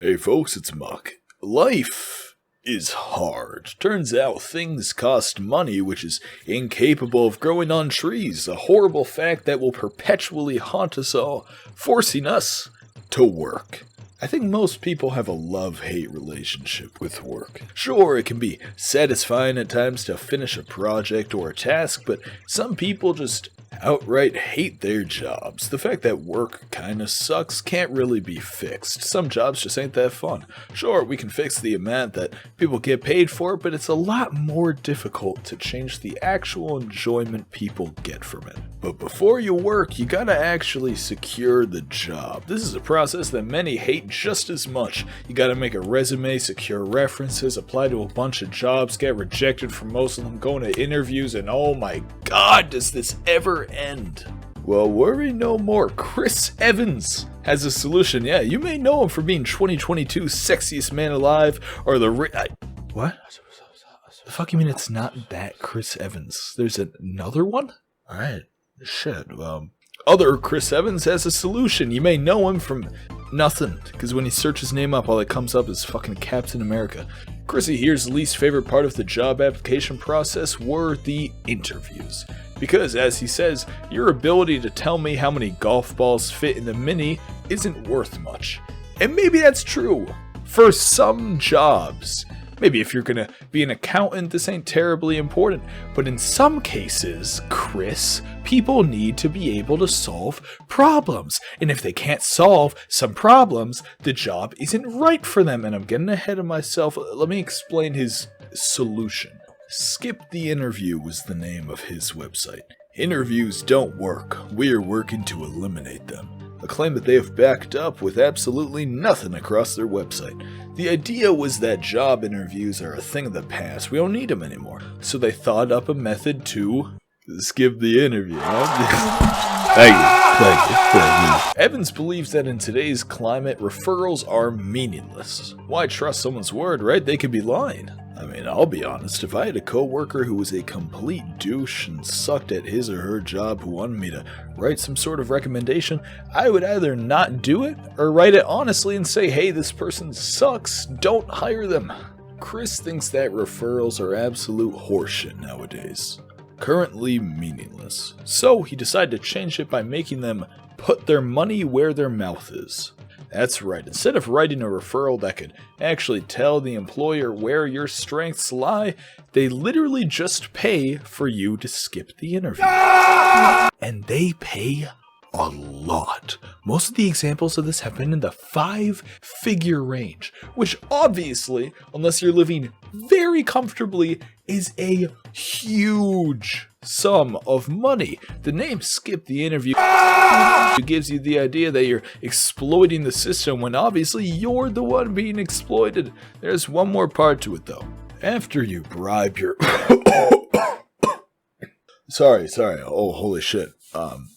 Hey folks, it's Muck. Life is hard. Turns out things cost money, which is incapable of growing on trees, a horrible fact that will perpetually haunt us all, forcing us to work. I think most people have a love-hate relationship with work. Sure, it can be satisfying at times to finish a project or a task, but some people just outright hate their jobs. The fact that work kinda sucks can't really be fixed. Some jobs just ain't that fun. Sure, we can fix the amount that people get paid for, but it's a lot more difficult to change the actual enjoyment people get from it. But before you work, you gotta actually secure the job. This is a process that many hate just as much. You gotta make a resume, secure references, apply to a bunch of jobs, get rejected from most of them, go into interviews, and oh my god, does this ever end? Well, worry no more. Chris Evans has a solution. Yeah, you may know him for being 2022's sexiest man alive, or what? The fuck you mean it's not that Chris Evans? There's another one? Alright, shit, other Chris Evans has a solution. You may know him from nothing, because when you search his name up, all that comes up is fucking Captain America. Chrissy here's least favorite part of the job application process were the interviews. Because, as he says, your ability to tell me how many golf balls fit in the mini isn't worth much. And maybe that's true for some jobs. Maybe if you're gonna be an accountant, this ain't terribly important. But in some cases, Chris, people need to be able to solve problems. And if they can't solve some problems, the job isn't right for them. And I'm getting ahead of myself. Let me explain his solution. SkipTheInterview was the name of his website. Interviews don't work. We're working to eliminate them. A claim that they have backed up with absolutely nothing across their website. The idea was that job interviews are a thing of the past. We don't need them anymore. So they thought up a method to skip the interview. Thank you. Evans believes that in today's climate, referrals are meaningless. Why trust someone's word, right? They could be lying. I mean, I'll be honest, if I had a coworker who was a complete douche and sucked at his or her job who wanted me to write some sort of recommendation, I would either not do it or write it honestly and say, hey, this person sucks, don't hire them. Chris thinks that referrals are absolute horseshit nowadays. Currently meaningless. So he decided to change it by making them put their money where their mouth is. That's right, instead of writing a referral that could actually tell the employer where your strengths lie, they literally just pay for you to skip the interview. And they pay a lot. Most of the examples of this have been in the 5-figure range, which obviously, unless you're living very comfortably, is a huge sum of money. The name Skip the Interview gives you the idea that you're exploiting the system when obviously you're the one being exploited. There's one more part to it though. After you bribe your Sorry. Oh, holy shit.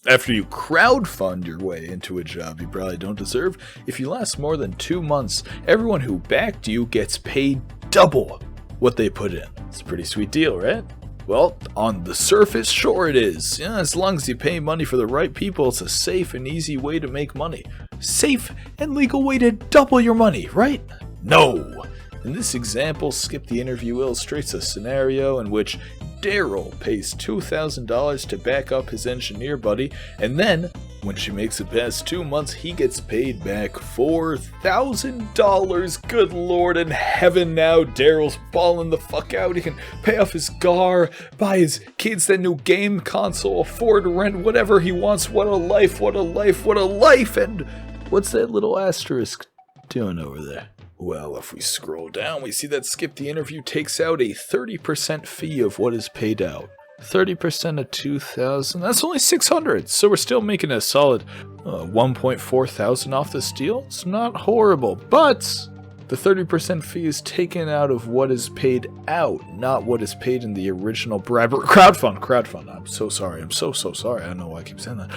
After you crowdfund your way into a job you probably don't deserve, if you last more than 2 months, everyone who backed you gets paid double what they put in. It's a pretty sweet deal, right? Well, on the surface, sure it is. Yeah, as long as you pay money for the right people, it's a safe and easy way to make money. Safe and legal way to double your money, right? No! In this example, Skip the Interview illustrates a scenario in which Daryl pays $2,000 to back up his engineer buddy, and then, when she makes it past 2 months, he gets paid back $4,000. Good lord in heaven, now Daryl's balling the fuck out. He can pay off his car, buy his kids that new game console, afford rent, whatever he wants. What a life, what a life, what a life! And what's that little asterisk doing over there? Well, if we scroll down, we see that Skip the Interview takes out a 30% fee of what is paid out. 30% of 2,000, that's only 600, so we're still making a solid 1.4 thousand off this deal. It's not horrible, but the 30% fee is taken out of what is paid out, not what is paid in the original bribery. Crowdfund. I'm so sorry. I don't know why I keep saying that.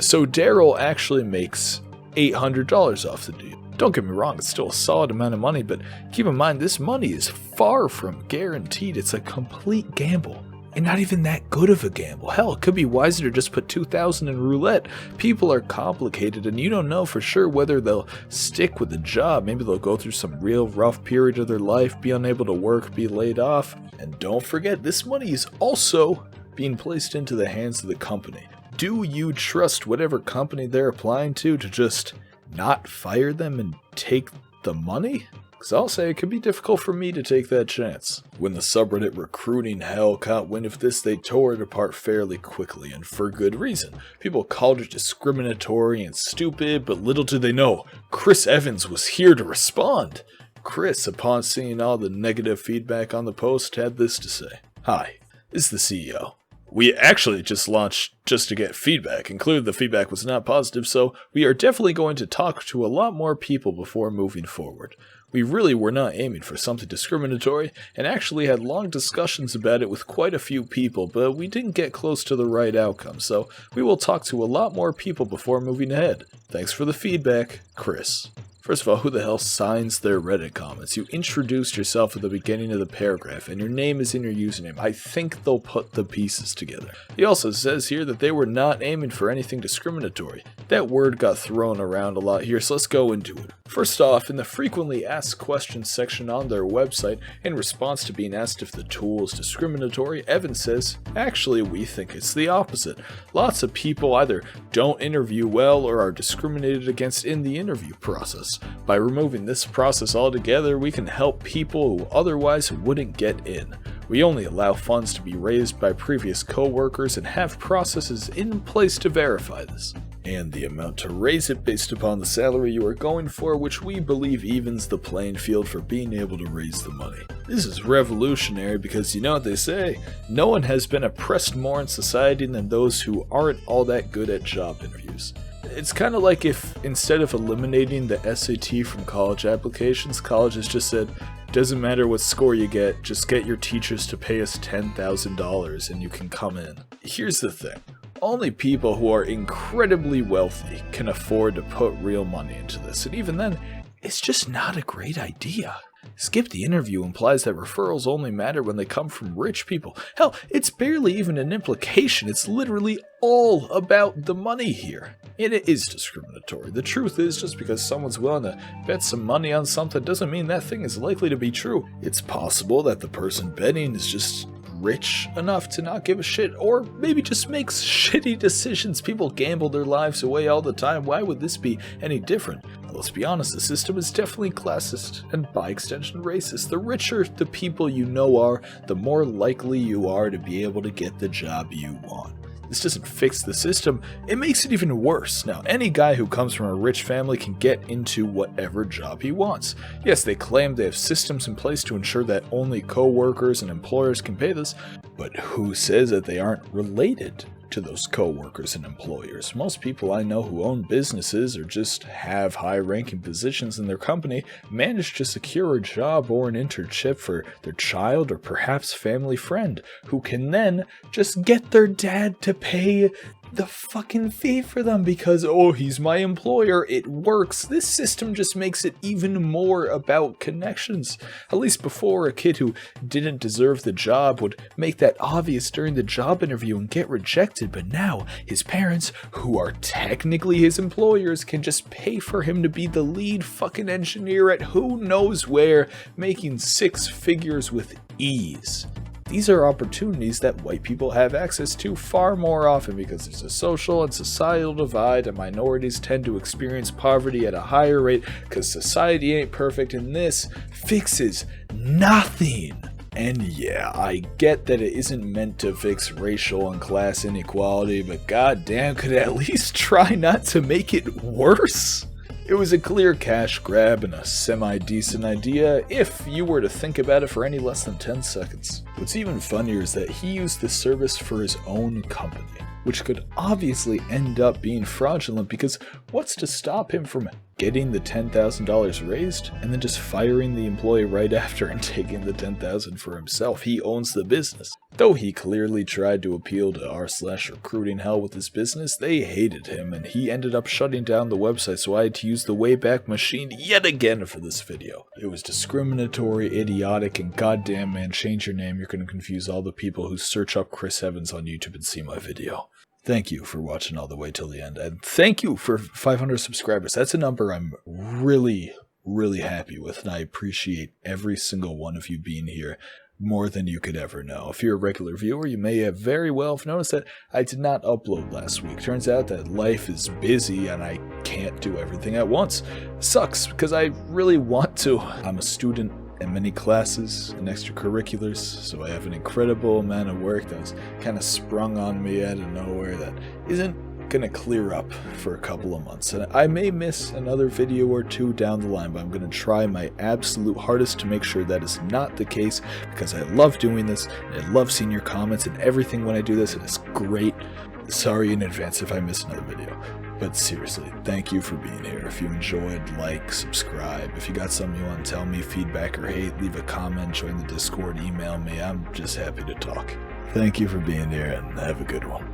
So Daryl actually makes $800 off the deal. Don't get me wrong, it's still a solid amount of money, but keep in mind this money is far from guaranteed. It's a complete gamble. and not even that good of a gamble. Hell, it could be wiser to just put 2,000 in roulette. People are complicated, and you don't know for sure whether they'll stick with the job. Maybe they'll go through some real rough period of their life, be unable to work, be laid off. And don't forget, this money is also being placed into the hands of the company. Do you trust whatever company they're applying to just not fire them and take the money? Because I'll say it could be difficult for me to take that chance. When the subreddit recruiting hell caught wind of this, they tore it apart fairly quickly, and for good reason. People called it discriminatory and stupid, but little did they know, Chris Evans was here to respond. Chris, upon seeing all the negative feedback on the post, had this to say. Hi, this is the CEO. We actually just launched just to get feedback, and clearly the feedback was not positive, so we are definitely going to talk to a lot more people before moving forward. We really were not aiming for something discriminatory, and actually had long discussions about it with quite a few people, but we didn't get close to the right outcome, so we will talk to a lot more people before moving ahead. Thanks for the feedback, Chris. First of all, who the hell signs their Reddit comments? You introduced yourself at the beginning of the paragraph, and your name is in your username. I think they'll put the pieces together. He also says here that they were not aiming for anything discriminatory. That word got thrown around a lot here, so let's go into it. First off, in the frequently asked questions section on their website, in response to being asked if the tool is discriminatory, Evan says, actually, we think it's the opposite. Lots of people either don't interview well or are discriminated against in the interview process. By removing this process altogether, we can help people who otherwise wouldn't get in. We only allow funds to be raised by previous co-workers and have processes in place to verify this. And the amount to raise it based upon the salary you are going for, which we believe evens the playing field for being able to raise the money. This is revolutionary because you know what they say, no one has been oppressed more in society than those who aren't all that good at job interviews. It's kind of like if, instead of eliminating the SAT from college applications, colleges just said, doesn't matter what score you get, just get your teachers to pay us $10,000 and you can come in. Here's the thing. Only people who are incredibly wealthy can afford to put real money into this, and even then, it's just not a great idea. Skip the interview implies that referrals only matter when they come from rich people. Hell, it's barely even an implication, it's literally all about the money here. And it is discriminatory. The truth is, just because someone's willing to bet some money on something doesn't mean that thing is likely to be true. It's possible that the person betting is just rich enough to not give a shit, or maybe just makes shitty decisions. People gamble their lives away all the time. Why would this be any different? Well, let's be honest, the system is definitely classist and by extension racist. The richer the people you know are, the more likely you are to be able to get the job you want. This doesn't fix the system, it makes it even worse. Now, any guy who comes from a rich family can get into whatever job he wants. Yes, they claim they have systems in place to ensure that only co-workers and employers can pay this, but who says that they aren't related to those co-workers and employers? Most people I know who own businesses or just have high-ranking positions in their company manage to secure a job or an internship for their child or perhaps family friend, who can then just get their dad to pay the fucking fee for them because, oh, he's my employer, it works. This system just makes it even more about connections. At least before, a kid who didn't deserve the job would make that obvious during the job interview and get rejected, but now his parents, who are technically his employers, can just pay for him to be the lead fucking engineer at who knows where, making six figures with ease. These are opportunities that white people have access to far more often because there's a social and societal divide, and minorities tend to experience poverty at a higher rate because society ain't perfect, and this fixes nothing. And yeah, I get that it isn't meant to fix racial and class inequality, but goddamn, could it at least try not to make it worse? It was a clear cash grab and a semi-decent idea if you were to think about it for any less than 10 seconds. What's even funnier is that he used this service for his own company, which could obviously end up being fraudulent because what's to stop him from getting the $10,000 raised and then just firing the employee right after and taking the $10,000 for himself? He owns the business. Though he clearly tried to appeal to r/recruiting hell with his business, they hated him and he ended up shutting down the website, so I had to use the Wayback Machine yet again for this video. It was discriminatory, idiotic, and goddamn man, change your name, you're gonna confuse all the people who search up Chris Evans on YouTube and see my video. Thank you for watching all the way till the end, and thank you for 500 subscribers. That's a number I'm really happy with, and I appreciate every single one of you being here more than you could ever know. If you're a regular viewer, you may have very well noticed that I did not upload last week. Turns out that life is busy and I can't do everything at once. Sucks, because I really want to. I'm a student in many classes and extracurriculars, so I have an incredible amount of work that was kind of sprung on me out of nowhere that isn't gonna clear up for a couple of months, and I may miss another video or two down the line, but I'm gonna try my absolute hardest to make sure that is not the case, because I love doing this and I love seeing your comments and everything when I do this, and it's great. Sorry in advance if I miss another video, but seriously, thank you for being here. If you enjoyed, like, subscribe. If you got something you want to tell me, feedback or hate, leave a comment, join the Discord, email me. I'm just happy to talk. Thank you for being here and have a good one.